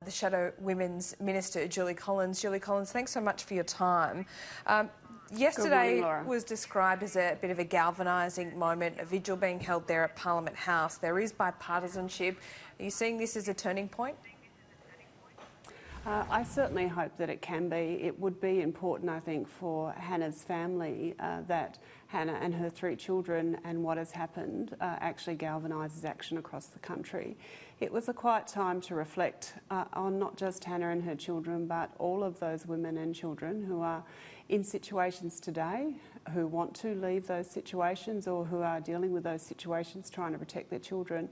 the Shadow Women's Minister, Julie Collins. Julie Collins, thanks so much for your time. Yesterday was described as a bit of a galvanising moment, a vigil being held there at Parliament House. There is bipartisanship. Are you seeing this as a turning point? I certainly hope that it can be. It would be important, I think, for Hannah's family that Hannah and her 3 children and what has happened actually galvanises action across the country. It was a quiet time to reflect on not just Hannah and her children, but all of those women and children who are in situations today, who want to leave those situations or who are dealing with those situations, trying to protect their children,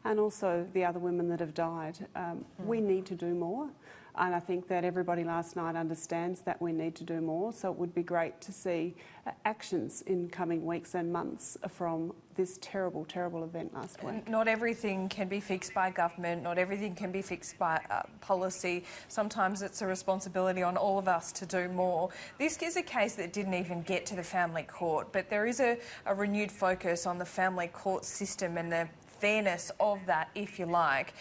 and also the other women that have died. We need to do more. And I think that everybody last night understands that we need to do more. So it would be great to see actions in coming weeks and months from this terrible, terrible event last week. Not everything can be fixed by government. Not everything can be fixed by policy. Sometimes it's a responsibility on all of us to do more. This is a case that didn't even get to the family court, but there is a renewed focus on the family court system and the fairness of that, if you like.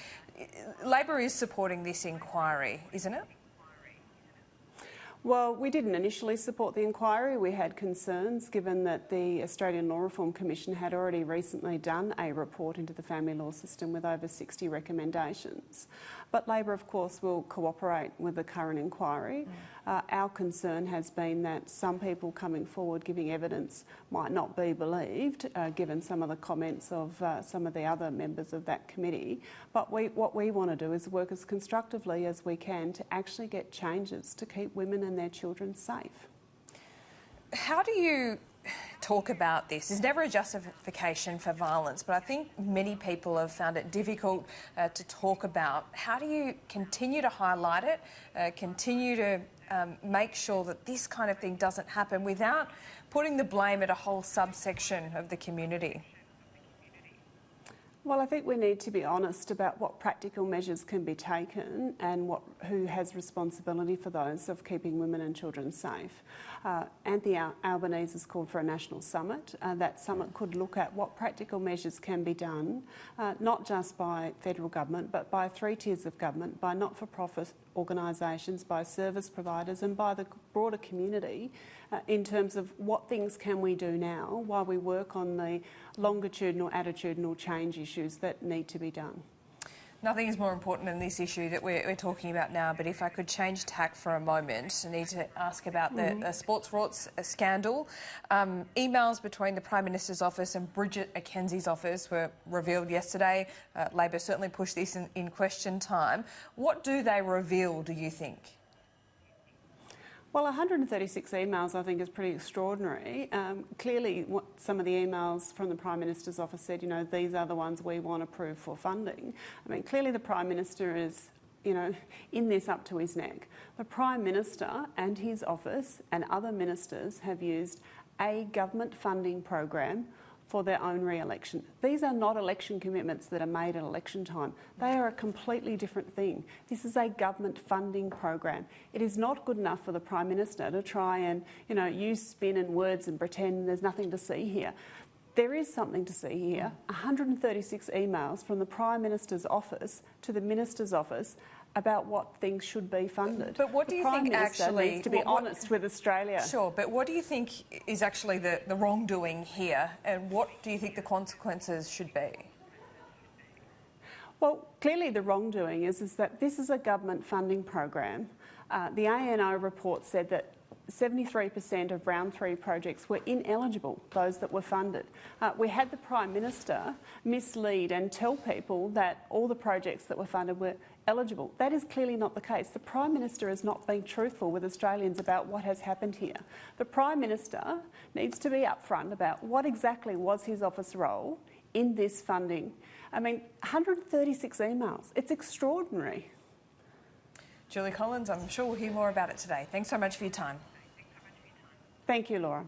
Labor is supporting this inquiry, isn't it? Well, we didn't initially support the inquiry. We had concerns given that the Australian Law Reform Commission had already recently done a report into the family law system with over 60 recommendations. But Labor, of course, will cooperate with the current inquiry. Our concern has been that some people coming forward giving evidence might not be believed, given some of the comments of some of the other members of that committee. But what we want to do is work as constructively as we can to actually get changes to keep women and their children safe. How do you talk about this? There's never a justification for violence, but I think many people have found it difficult to talk about. How do you continue to highlight it, continue to make sure that this kind of thing doesn't happen without putting the blame at a whole subsection of the community? Well, I think we need to be honest about what practical measures can be taken and who has responsibility for those of keeping women and children safe. Anthony Albanese has called for a national summit. That summit could look at what practical measures can be done, not just by federal government, but by 3 tiers of government, by not-for-profit organisations, by service providers and by the broader community in terms of what things can we do now while we work on the longitudinal, attitudinal change issues that need to be done. Nothing is more important than this issue that we're talking about now, but if I could change tack for a moment, I need to ask about the sports rorts scandal. Emails between the Prime Minister's office and Bridget Mackenzie's office were revealed yesterday. Labor certainly pushed this in question time. What do they reveal, do you think? Well, 136 emails I think is pretty extraordinary. Clearly, some of the emails from the Prime Minister's office said, these are the ones we want approved for funding. I mean, clearly the Prime Minister is, in this up to his neck. The Prime Minister and his office and other ministers have used a government funding program for their own re-election. These are not election commitments that are made at election time. They are a completely different thing. This is a government funding program. It is not good enough for the Prime Minister to try and, use spin and words and pretend there's nothing to see here. There is something to see here. 136 emails from the Prime Minister's office to the Minister's office about what things should be funded. But what do you think actually needs to be honest with Australia? Sure, but what do you think is actually the wrongdoing here, and what do you think the consequences should be? Well, clearly the wrongdoing is that this is a government funding program. The ANO report said that 73% of round 3 projects were ineligible, those that were funded. We had the Prime Minister mislead and tell people that all the projects that were funded were eligible. That is clearly not the case. The Prime Minister is not being truthful with Australians about what has happened here. The Prime Minister needs to be upfront about what exactly was his office role in this funding. I mean, 136 emails. It's extraordinary. Julie Collins, I'm sure we'll hear more about it today. Thanks so much for your time. Thank you, Laura.